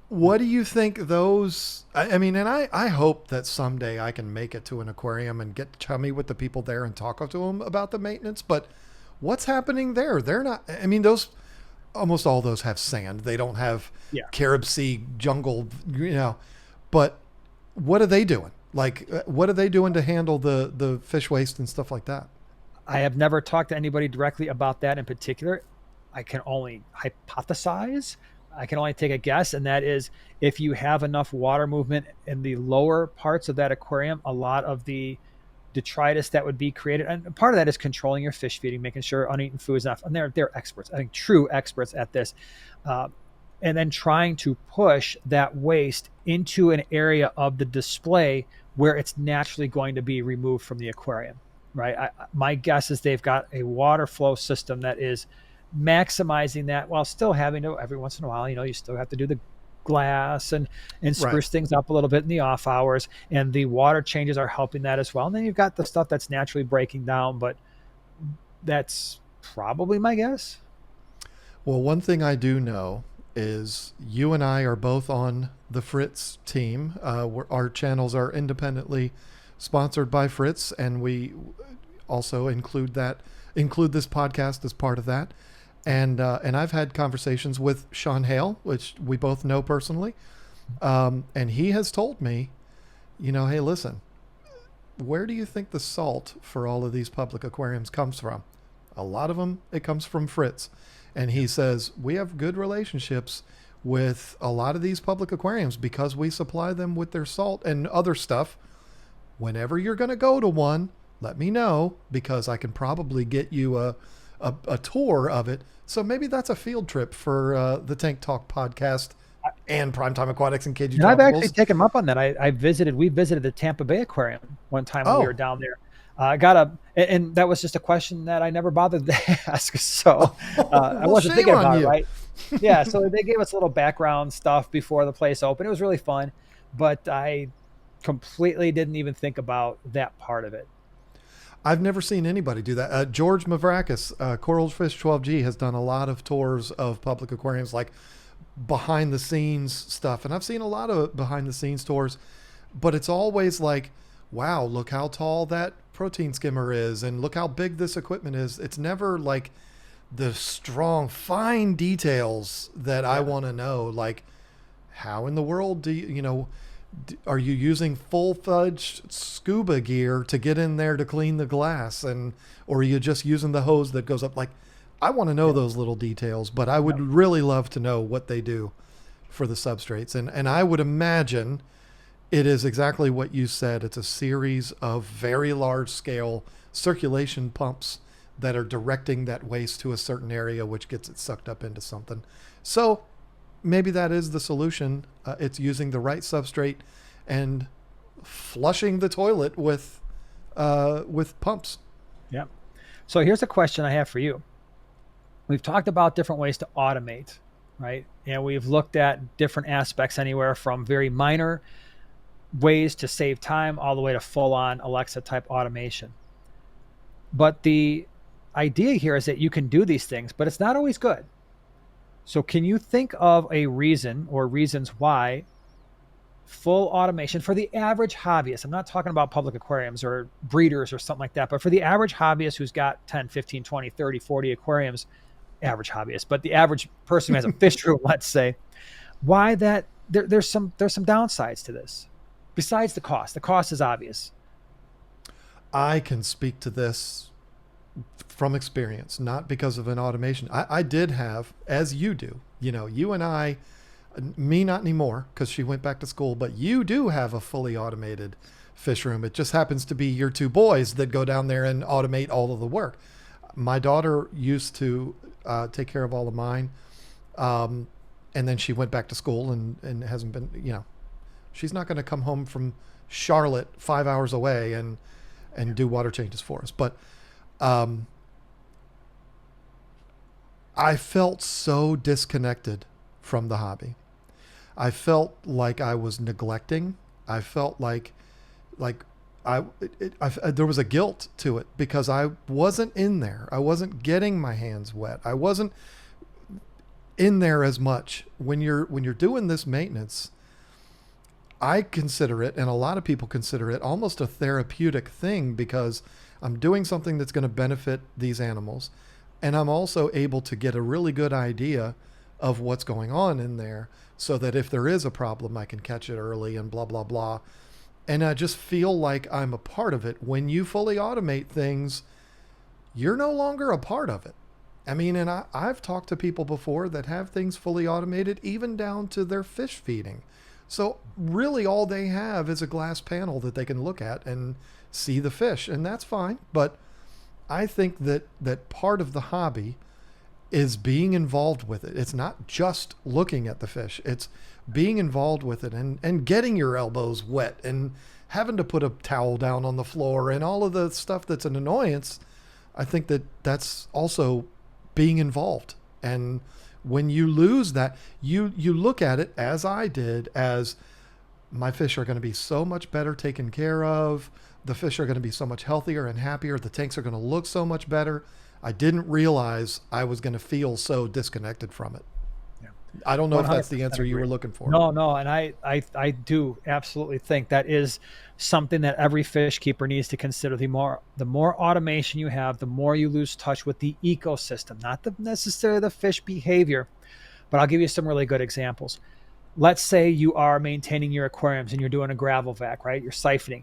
what do you think those? I mean, and I hope that someday I can make it to an aquarium and get chummy with the people there and talk to them about the maintenance. But what's happening there? They're not. I mean, those almost all those have sand. They don't have Yeah. Carib Sea jungle, But what are they doing? Like, what are they doing to handle the fish waste and stuff like that? I have never talked to anybody directly about that in particular. I can only hypothesize. I can only take a guess, and that is if you have enough water movement in the lower parts of that aquarium, a lot of the detritus that would be created, and part of that is controlling your fish feeding, making sure uneaten food is enough. And they're experts, I think, true experts at this. Uh, and then trying to push that waste into an area of the display where it's naturally going to be removed from the aquarium, right? My guess is they've got a water flow system that is maximizing that while still having to, every once in a while, you still have to do the glass and Right. spruce things up a little bit in the off hours, and the water changes are helping that as well. And then you've got the stuff that's naturally breaking down, but that's probably my guess. Well, one thing I do know is you and I are both on the Fritz team. Our channels are independently sponsored by Fritz, and we also include this podcast as part of that. And I've had conversations with Sean Hale, which we both know personally, and he has told me, hey, listen, where do you think the salt for all of these public aquariums comes from? A lot of them, it comes from Fritz. And he says, we have good relationships with a lot of these public aquariums because we supply them with their salt and other stuff. Whenever you're going to go to one, let me know because I can probably get you a tour of it. So maybe that's a field trip for the Tank Talk podcast and Primetime Aquatics and KG And I've actually Tropicals. taken them up on that. We visited the Tampa Bay Aquarium one time when we were Oh, down there. I got and that was just a question that I never bothered to ask. So I well, wasn't shame thinking on about it, you. right? Yeah. So they gave us a little background stuff before the place opened. It was really fun, but I completely didn't even think about that part of it. I've never seen anybody do that. George Mavrakis, Coral Fish 12G, has done a lot of tours of public aquariums, like behind the scenes stuff. And I've seen a lot of behind the scenes tours, but it's always like, wow, look how tall that protein skimmer is, and look how big this equipment is. It's never like the strong, fine details that I Yeah. want to know. Like, how in the world are you using full-fledged scuba gear to get in there to clean the glass, and or are you just using the hose that goes up? Like, I want to know Yeah. those little details, but I would Yep. really love to know what they do for the substrates. And I would imagine it is exactly what you said. It's a series of very large scale circulation pumps that are directing that waste to a certain area, which gets it sucked up into something. So maybe that is the solution. It's using the right substrate and flushing the toilet with pumps. Yeah. So here's a question I have for you. We've talked about different ways to automate, right? And we've looked at different aspects, anywhere from very minor ways to save time all the way to full on Alexa type automation. But the idea here is that you can do these things, but it's not always good. So, can you think of a reason or reasons why full automation for the average hobbyist? I'm not talking about public aquariums or breeders or something like that, but for the average hobbyist who's got 10, 15, 20, 30, 40 aquariums, average hobbyist, but the average person who has a fish room, let's say, why that there's some downsides to this besides the cost. The cost is obvious. I can speak to this from experience, not because of an automation. I did have, as you do, you and I, me not anymore because she went back to school, but you do have a fully automated fish room. It just happens to be your two boys that go down there and automate all of the work. My daughter used to take care of all of mine. And then she went back to school and hasn't been, she's not going to come home from Charlotte 5 hours away and do water changes for us. But I felt so disconnected from the hobby. I felt like I was neglecting. I felt like there was a guilt to it because I wasn't in there. I wasn't getting my hands wet. I wasn't in there as much. When you're doing this maintenance, I consider it, and a lot of people consider it, almost a therapeutic thing because I'm doing something that's going to benefit these animals, and I'm also able to get a really good idea of what's going on in there so that if there is a problem, I can catch it early and blah, blah, blah. And I just feel like I'm a part of it. When you fully automate things, you're no longer a part of it. I mean, and I've talked to people before that have things fully automated, even down to their fish feeding. So really all they have is a glass panel that they can look at and see the fish, and that's fine. But I think that part of the hobby is being involved with it. It's not just looking at the fish. It's being involved with it and getting your elbows wet and having to put a towel down on the floor and all of the stuff that's an annoyance. I think that's also being involved. And when you lose that, you look at it, as I did, as my fish are going to be so much better taken care of. The fish are going to be so much healthier and happier. The tanks are going to look so much better. I didn't realize I was going to feel so disconnected from it. Yeah. I don't know if that's 100% the answer you agree. were looking for. No, and I do absolutely think that is something that every fish keeper needs to consider. The more automation you have, the more you lose touch with the ecosystem, not necessarily the fish behavior. But I'll give you some really good examples. Let's say you are maintaining your aquariums and you're doing a gravel vac, right? You're siphoning.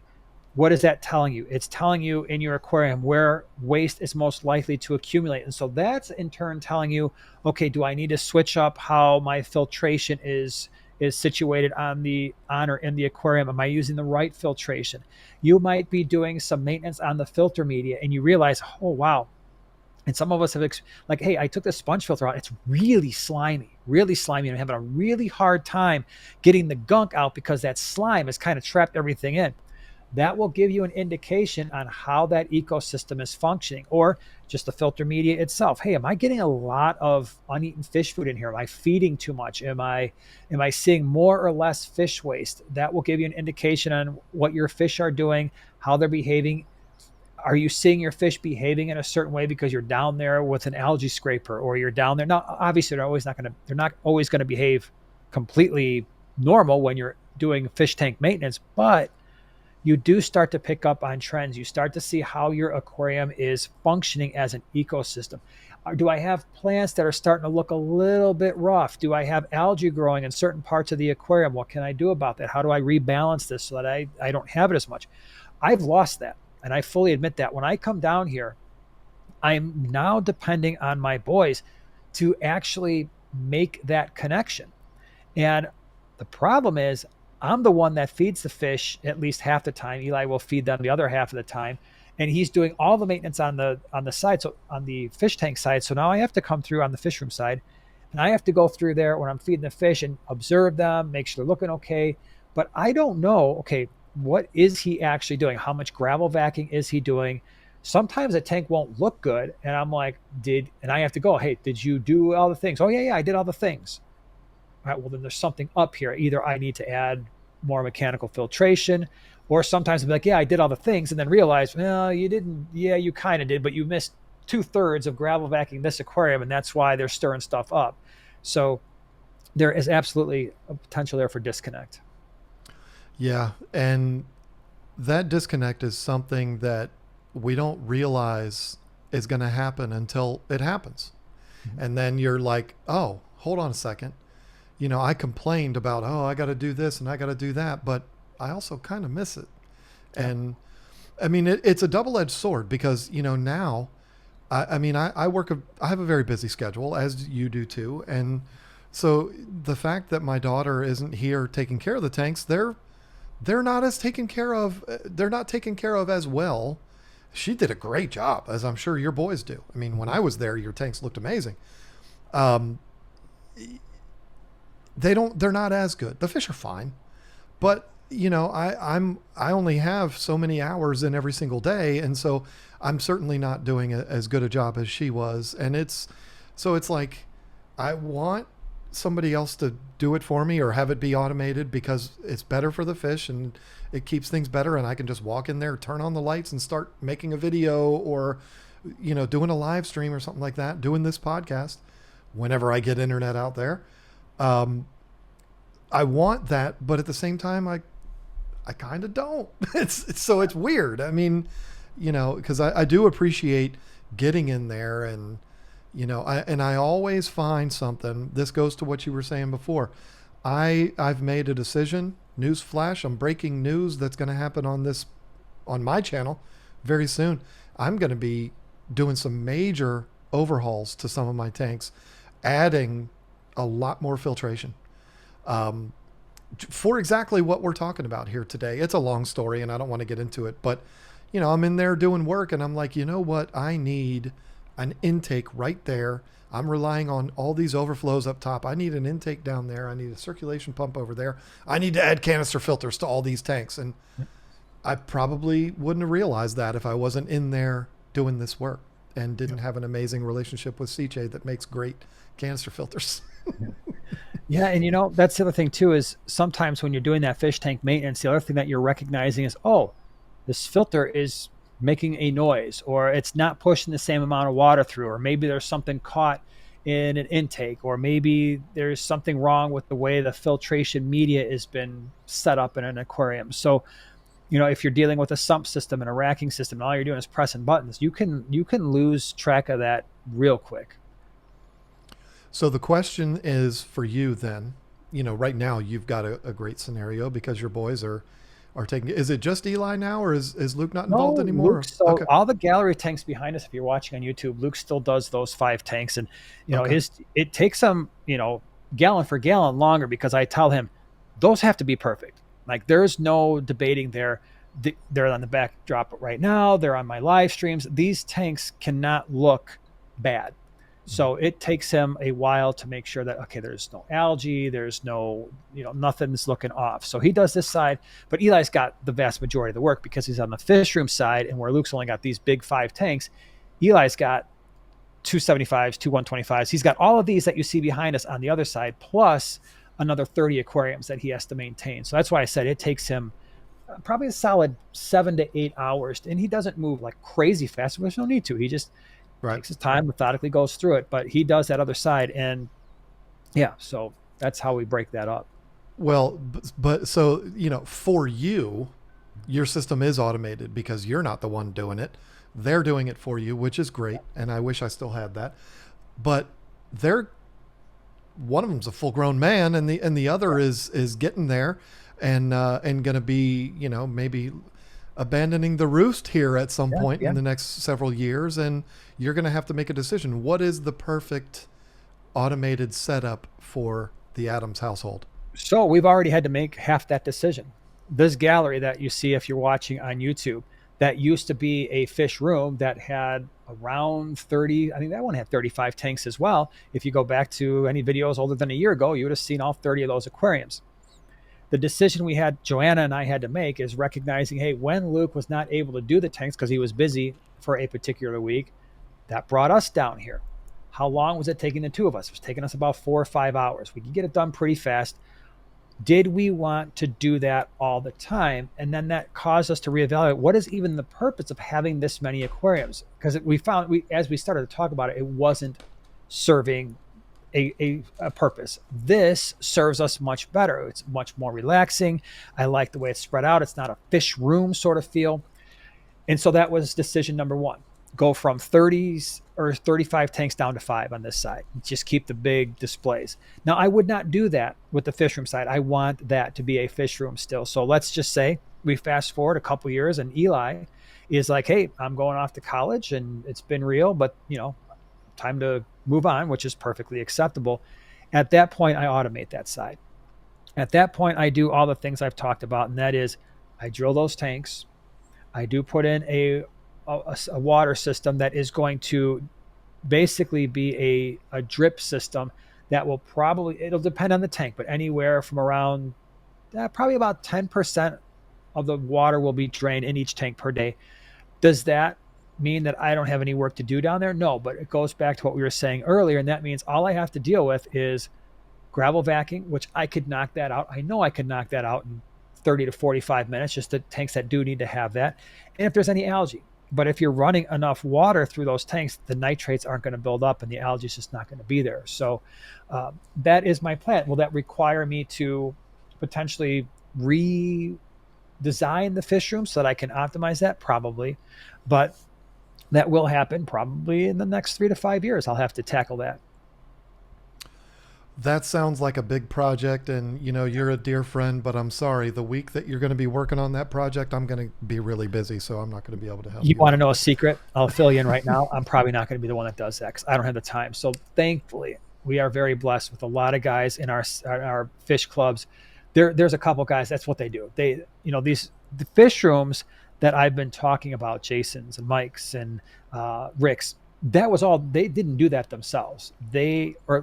What is that telling you? It's telling you in your aquarium where waste is most likely to accumulate. And so that's in turn telling you, okay, do I need to switch up how my filtration is situated on or in the aquarium? Am I using the right filtration? You might be doing some maintenance on the filter media and you realize, oh wow. And some of us have like, hey, I took the sponge filter out. It's really slimy, and I'm having a really hard time getting the gunk out because that slime has kind of trapped everything in. That will give you an indication on how that ecosystem is functioning, or just the filter media itself. Hey, am I getting a lot of uneaten fish food in here? Am I feeding too much? Am I seeing more or less fish waste? That will give you an indication on what your fish are doing, how they're behaving. Are you seeing your fish behaving in a certain way because you're down there with an algae scraper, or you're down there? Now, obviously, they're not always going to behave completely normal when you're doing fish tank maintenance, but you do start to pick up on trends. You start to see how your aquarium is functioning as an ecosystem. Do I have plants that are starting to look a little bit rough? Do I have algae growing in certain parts of the aquarium? What can I do about that? How do I rebalance this so that I don't have it as much? I've lost that. And I fully admit that when I come down here, I'm now depending on my boys to actually make that connection. And the problem is I'm the one that feeds the fish at least half the time. Eli will feed them the other half of the time. And he's doing all the maintenance on the side, so on the fish tank side. So now I have to come through on the fish room side, and I have to go through there when I'm feeding the fish and observe them, make sure they're looking okay. But I don't know, okay, what is he actually doing? How much gravel vacuuming is he doing? Sometimes a tank won't look good, and I'm like, and I have to go, hey, did you do all the things? Oh yeah, I did all the things. All right, well then there's something up here. Either I need to add more mechanical filtration, or sometimes I'm like, yeah, I did all the things, and then realize, well, you didn't. Yeah, you kind of did, but you missed 2/3 of gravel vacuuming this aquarium, and that's why they're stirring stuff up. So there is absolutely a potential there for disconnect. Yeah, and that disconnect is something that we don't realize is going to happen until it happens. Mm-hmm. And then you're like, oh, hold on a second. I complained about, oh, I got to do this and I got to do that, but I also kind of miss it. Yeah. And I mean, it's a double-edged sword because, now, I have a very busy schedule, as you do too. And so the fact that my daughter isn't here taking care of the tanks, they're not as taken care of. They're not taken care of as well. She did a great job, as I'm sure your boys do. I mean, when I was there, your tanks looked amazing. They're not as good. The fish are fine, but I only have so many hours in every single day, and so I'm certainly not doing as good a job as she was. And it's like I want somebody else to do it for me or have it be automated because it's better for the fish and it keeps things better, and I can just walk in there, turn on the lights and start making a video, or doing a live stream or something like that, doing this podcast whenever I get internet out there. Um, I want that, but at the same time, I kind of don't. It's weird. I mean, because I do appreciate getting in there, and I always find something. This goes to what you were saying before. I've made a decision. News flash. I'm breaking news that's going to happen on my channel very soon. I'm going to be doing some major overhauls to some of my tanks, adding a lot more filtration. For exactly what we're talking about here today. It's a long story and I don't want to get into it, but I'm in there doing work and I'm like, you know what? I need an intake right there. I'm relying on all these overflows up top. I need an intake down there. I need a circulation pump over there. I need to add canister filters to all these tanks. And I probably wouldn't have realized that if I wasn't in there doing this work and didn't have an amazing relationship with Cichlid that makes great canister filters. Yeah. And that's the other thing too, is sometimes when you're doing that fish tank maintenance, the other thing that you're recognizing is, oh, this filter is making a noise, or it's not pushing the same amount of water through, or maybe there's something caught in an intake, or maybe there's something wrong with the way the filtration media has been set up in an aquarium. So, if you're dealing with a sump system and a racking system and all you're doing is pressing buttons, you can lose track of that real quick. So the question is for you then, right now you've got a great scenario because your boys are taking, is it just Eli now, or is Luke not involved anymore? So okay. all the gallery tanks behind us, if you're watching on YouTube, Luke still does those 5 tanks, and Okay. it takes him, gallon for gallon longer, because I tell him those have to be perfect. Like, there's no debating there. They're on the backdrop right now. They're on my live streams. These tanks cannot look bad. So it takes him a while to make sure that, okay, there's no algae, there's no, nothing's looking off. So he does this side, but Eli's got the vast majority of the work because he's on the fish room side, and where Luke's only got these big 5 tanks, Eli's got 275s, 125s. He's got all of these that you see behind us on the other side, plus another 30 aquariums that he has to maintain. So that's why I said it takes him probably a solid 7 to 8 hours, and he doesn't move like crazy fast. There's no need to. He just takes his time, methodically goes through it, but he does that other side. And yeah, so that's how we break that up. Well, but so, for you, your system is automated because you're not the one doing it. They're doing it for you, which is great. And I wish I still had that, but one of them's a full grown man, and the other is getting there and going to be, maybe abandoning the roost here at some point in the next several years, and you're going to have to make a decision. What is the perfect automated setup for the Adams household? So we've already had to make half that decision. This gallery that you see, if you're watching on YouTube, that used to be a fish room that had around 30, I think that one had 35 tanks as well. If you go back to any videos older than a year ago, you would have seen all 30 of those aquariums. The decision Joanna and I had to make, is recognizing, hey, when Luke was not able to do the tanks because he was busy for a particular week, that brought us down here. How long was it taking the 2 of us? It was taking us about 4 or 5 hours. We could get it done pretty fast. Did we want to do that all the time? And then that caused us to reevaluate, what is even the purpose of having this many aquariums? Because we found, as we started to talk about it, it wasn't serving a purpose. This serves us much better. It's much more relaxing. I like the way it's spread out. It's not a fish room sort of feel. And so that was decision number 1. Go from 30s or 35 tanks down to 5 on this side. Just keep the big displays. Now, I would not do that with the fish room side. I want that to be a fish room still. So let's just say we fast forward a couple years, and Eli is like, hey, I'm going off to college, and it's been real, but time to move on, which is perfectly acceptable. At that point, I automate that side. At that point, I do all the things I've talked about, and that is, I drill those tanks. I do put in a water system that is going to basically be a drip system that will it'll depend on the tank, but anywhere from around probably about 10% of the water will be drained in each tank per day. Does that mean that I don't have any work to do down there? No, but it goes back to what we were saying earlier, and that means all I have to deal with is gravel vacuum, which I could knock that out. I know I could knock that out in 30 to 45 minutes, just the tanks that do need to have that. And if there's any algae, but if you're running enough water through those tanks, the nitrates aren't going to build up and the algae is just not going to be there. So that is my plan. Will that require me to potentially redesign the fish room so that I can optimize that? Probably. But that will happen probably in the next 3 to 5 years. I'll have to tackle that. That sounds like a big project, and you're a dear friend, but I'm sorry. The week that you're going to be working on that project, I'm going to be really busy, so I'm not going to be able to help You you want to out. know a secret? I'll fill you in right now. I'm probably not going to be the one that does that because I don't have the time. So thankfully, we are very blessed with a lot of guys in our fish clubs. There's a couple guys. That's what they do. These the fish rooms that I've been talking about, Jason's and Mike's and Rick's. That was all. They didn't do that themselves.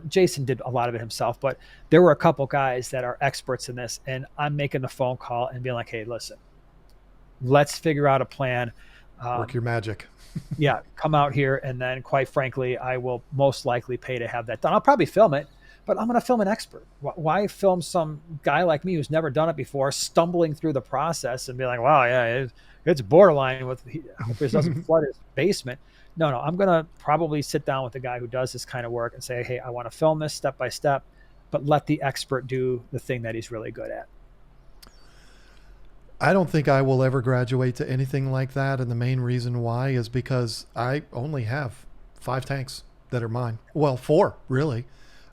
Jason did a lot of it himself, but there were a couple guys that are experts in this, and I'm making the phone call and being like, "Hey, listen, let's figure out a plan. Work Um, your magic. yeah, come out here, and then, quite frankly, I will most likely pay to have that done. I'll probably film it, but I'm going to film an expert. Why film some guy like me who's never done it before, stumbling through the process and be like, "Wow, yeah, it's borderline with I hope this doesn't flood his basement." No, no, I'm going to probably sit down with the guy who does this kind of work and say, "Hey, I want to film this step by step, but let the expert do the thing that he's really good at." I don't think I will ever graduate to anything like that, and the main reason why is because I only have 5 tanks that are mine. Well, 4 really.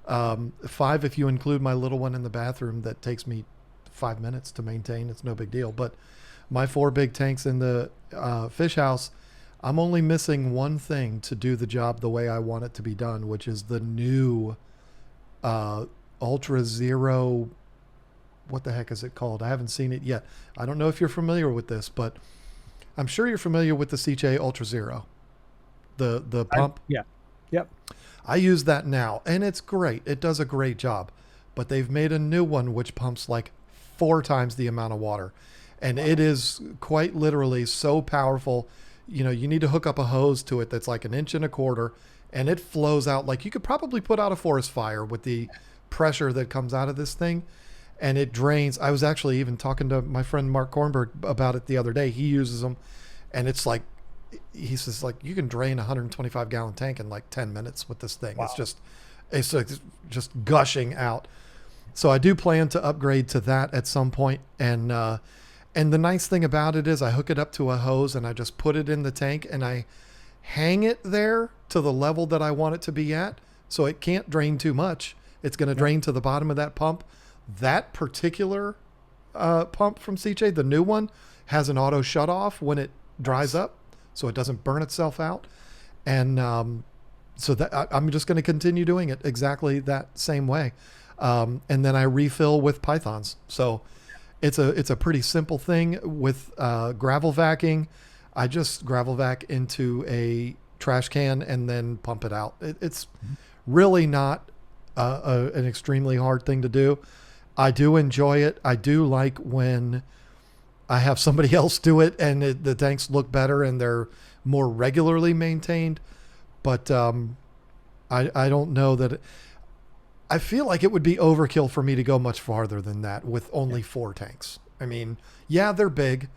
5 if you include my little one in the bathroom that takes me 5 minutes to maintain. It's no big deal. But my 4 big tanks in the fish house, I'm only missing one thing to do the job the way I want it to be done, which is the new uh, Ultra Zero. What the heck is it called? I haven't seen it yet. I don't know if you're familiar with this, but I'm sure you're familiar with the CJ Ultra Zero, the pump. Yeah, yep. I use that now, and it's great. It does a great job. But they've made a new one which pumps like 4 times the amount of water. And it is quite literally so powerful. You need to hook up a hose to it that's like 1.25 inches, and it flows out like you could probably put out a forest fire with the pressure that comes out of this thing. And it drains. I was actually even talking to my friend Mark Kornberg about it the other day. He uses them, and it's like, he says, like, you can drain a 125-gallon tank in like 10 minutes with this thing. Wow. It's like just gushing out. So I do plan to upgrade to that at some point. And the nice thing about it is I hook it up to a hose and I just put it in the tank and I hang it there to the level that I want it to be at. So it can't drain too much. It's going to drain to the bottom of that pump. That particular pump from CJ, the new one, has an auto shut off when it dries up, so it doesn't burn itself out. And so that I'm just going to continue doing it exactly that same way. And then I refill with pythons. So it's a pretty simple thing with gravel vacuuming. I just gravel vac into a trash can and then pump it out. It's really not an extremely hard thing to do. I do enjoy it. I do like when I have somebody else do it and the tanks look better and they're more regularly maintained. But I don't know that I feel like it would be overkill for me to go much farther than that with only 4 tanks. I mean, yeah, they're big,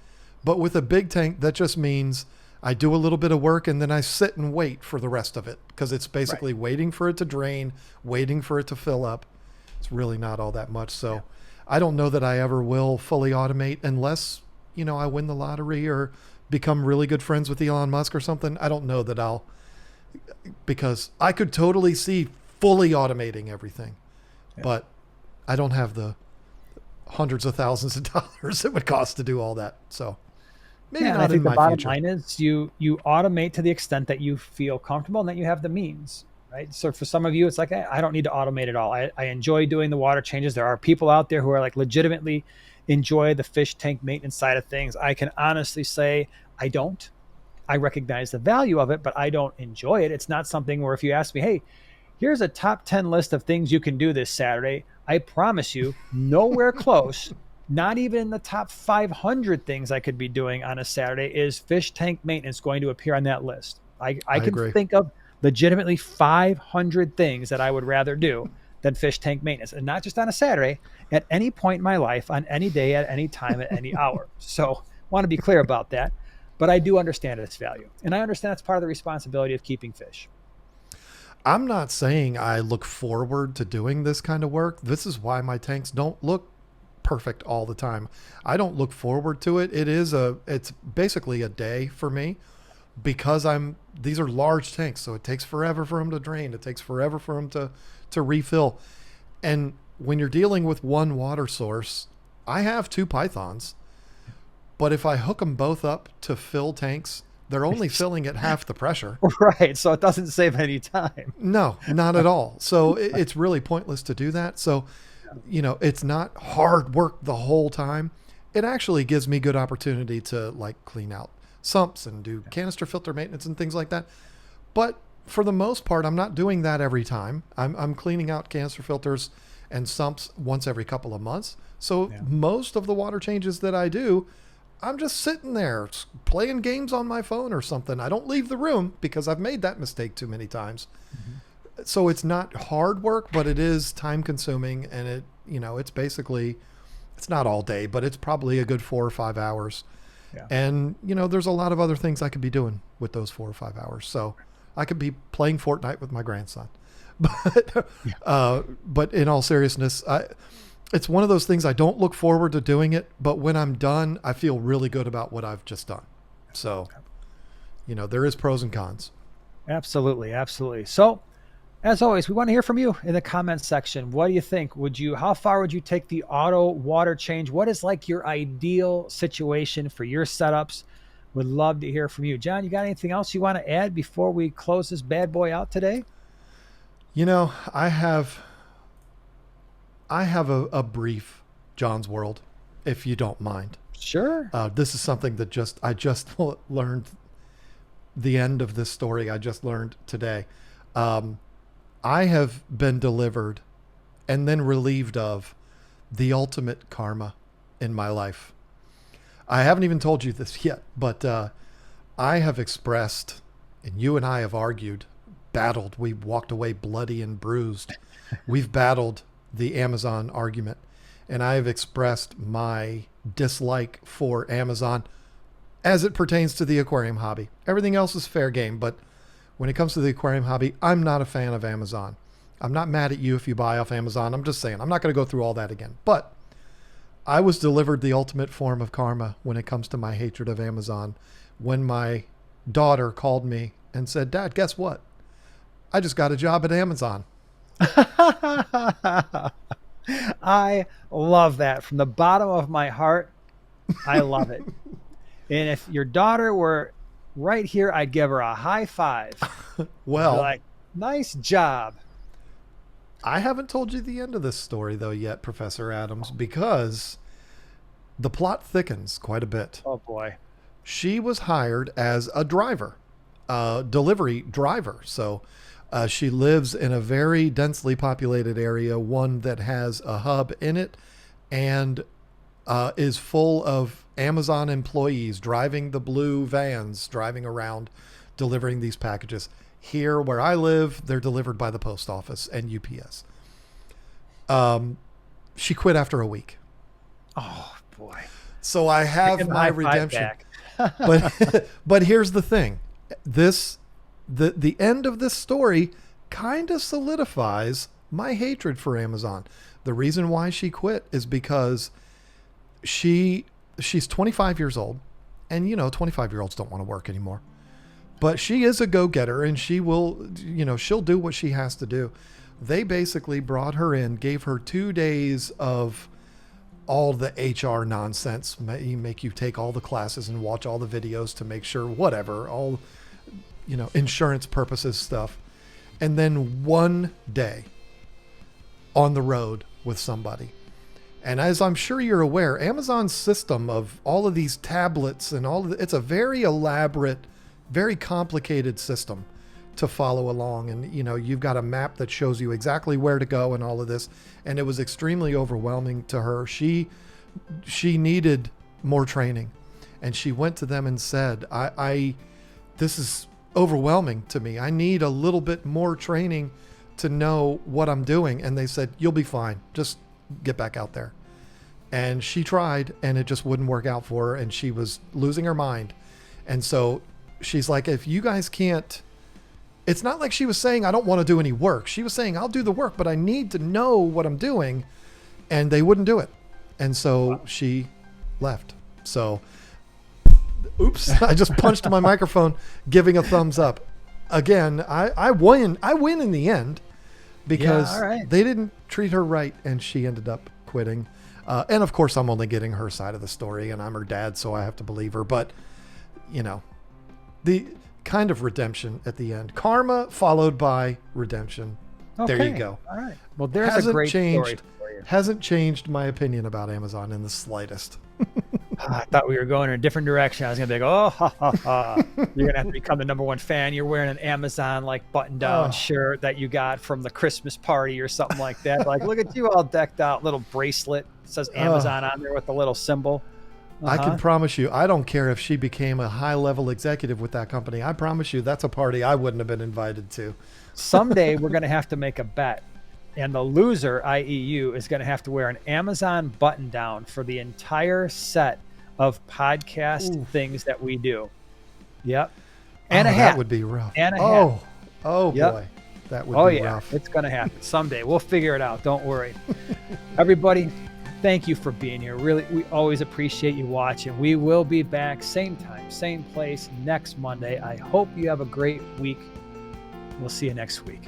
but with a big tank, that just means I do a little bit of work and then I sit and wait for the rest of it because it's basically waiting for it to drain, waiting for it to fill up. It's really not all that much. So I don't know that I ever will fully automate unless, I win the lottery or become really good friends with Elon Musk or something. I don't know that I'll, because I could totally see fully automating everything, but I don't have the hundreds of thousands of dollars it would cost to do all that. So maybe Yeah, and I not in think the my bottom future. line is you automate to the extent that you feel comfortable and that you have the means, right? So for some of you, it's like, I don't need to automate at all. I enjoy doing the water changes. There are people out there who are like legitimately enjoy the fish tank maintenance side of things. I can honestly say I don't. I recognize the value of it, but I don't enjoy it. It's not something where if you ask me, hey, here's a top 10 list of things you can do this Saturday, I promise you, nowhere close, not even in the top 500 things I could be doing on a Saturday is fish tank maintenance going to appear on that list. I I can agree. think of legitimately 500 things that I would rather do than fish tank maintenance, and not just on a Saturday, at any point in my life, on any day, at any time, at any hour. So want to be clear about that, but I do understand its value. And I understand it's part of the responsibility of keeping fish. I'm not saying I look forward to doing this kind of work. This is why my tanks don't look perfect all the time. I don't look forward to it. It's basically a day for me because these are large tanks. So it takes forever for them to drain. It takes forever for them to refill. And when you're dealing with one water source, I have two pythons, but if I hook them both up to fill tanks, they're only filling at half the pressure. Right. So it doesn't save any time. No, not at all. So it's really pointless to do that. So, it's not hard work the whole time. It actually gives me good opportunity to like clean out sumps and do canister filter maintenance and things like that. But for the most part, I'm not doing that every time. I'm cleaning out canister filters and sumps once every couple of months. So most of the water changes that I do, I'm just sitting there playing games on my phone or something. I don't leave the room because I've made that mistake too many times. Mm-hmm. So it's not hard work, but it is time consuming. And it's basically, it's not all day, but it's probably a good 4 or 5 hours. Yeah. And, there's a lot of other things I could be doing with those 4 or 5 hours. So I could be playing Fortnite with my grandson. But in all seriousness, it's one of those things I don't look forward to doing it, but when I'm done, I feel really good about what I've just done. So, there is pros and cons. Absolutely. Absolutely. So as always, we want to hear from you in the comments section. What do you think? How far would you take the auto water change? What is like your ideal situation for your setups? Would love to hear from you. John, you got anything else you want to add before we close this bad boy out today? I have a brief John's World, if you don't mind. Sure. This is something that I just learned. The end of this story I just learned today. I have been delivered and then relieved of the ultimate karma in my life. I haven't even told you this yet, but I have expressed, and you and I have argued, battled. We walked away bloody and bruised. We've battled the Amazon argument, and I have expressed my dislike for Amazon as it pertains to the aquarium hobby. Everything else is fair game, but when it comes to the aquarium hobby, I'm not a fan of Amazon. I'm not mad at you if you buy off Amazon. I'm just saying, I'm not going to go through all that again. But I was delivered the ultimate form of karma when it comes to my hatred of Amazon when my daughter called me and said, "Dad, guess what? I just got a job at Amazon." I love that from the bottom of my heart. I love it. And if your daughter were right here, I'd give her a high five. Well, like, nice job. I haven't told you the end of this story though yet, Professor Adams, because the plot thickens quite a bit. Oh boy. She was hired as a driver, delivery driver. So she lives in a very densely populated area, one that has a hub in it and is full of Amazon employees driving the blue vans, driving around, delivering these packages. Here where I live, they're delivered by the post office and UPS. She quit after a week. Oh boy. So I have my redemption. But here's the thing. The end of this story kind of solidifies my hatred for Amazon. The reason why she quit is because she's 25 years old, and 25-year-olds don't want to work anymore. But she is a go-getter, and she will, she'll do what she has to do. They basically brought her in, gave her 2 days of all the HR nonsense, make you take all the classes and watch all the videos to make sure whatever, all, insurance purposes stuff. And then 1 day on the road with somebody. And as I'm sure you're aware, Amazon's system of all of these tablets and it's a very elaborate, very complicated system to follow along. And, you've got a map that shows you exactly where to go and all of this. And it was extremely overwhelming to her. She needed more training, and she went to them and said, this is overwhelming to me. I need a little bit more training to know what I'm doing. And they said, you'll be fine. Just get back out there. And she tried, and it just wouldn't work out for her. And she was losing her mind. And so she's like, if you guys can't, it's not like she was saying, I don't want to do any work. She was saying, I'll do the work, but I need to know what I'm doing. And they wouldn't do it. And so she left. So, oops, I just punched my microphone, giving a thumbs up. Again, I win in the end because they didn't treat her right, and she ended up quitting. And of course, I'm only getting her side of the story, and I'm her dad, so I have to believe her. But, you know, the kind of redemption at the end. Karma followed by redemption. Okay. There you go. All right. Well, there's a great story for you. Hasn't changed my opinion about Amazon in the slightest. I thought we were going in a different direction. I was going to be like, oh, ha, ha, ha. You're going to have to become the #1 fan. You're wearing an Amazon like button-down shirt that you got from the Christmas party or something like that. Like, look at you all decked out. Little bracelet. It says Amazon on there with the little symbol. I can promise you, I don't care if she became a high-level executive with that company. I promise you that's a party I wouldn't have been invited to. Someday we're going to have to make a bet. And the loser, i.e. you, is going to have to wear an Amazon button-down for the entire set of podcast things that we do. Yep. And a hat. That would be rough. And a hat. Boy. That would be rough. It's going to happen someday. We'll figure it out. Don't worry. Everybody, thank you for being here. Really, we always appreciate you watching. We will be back same time, same place next Monday. I hope you have a great week. We'll see you next week.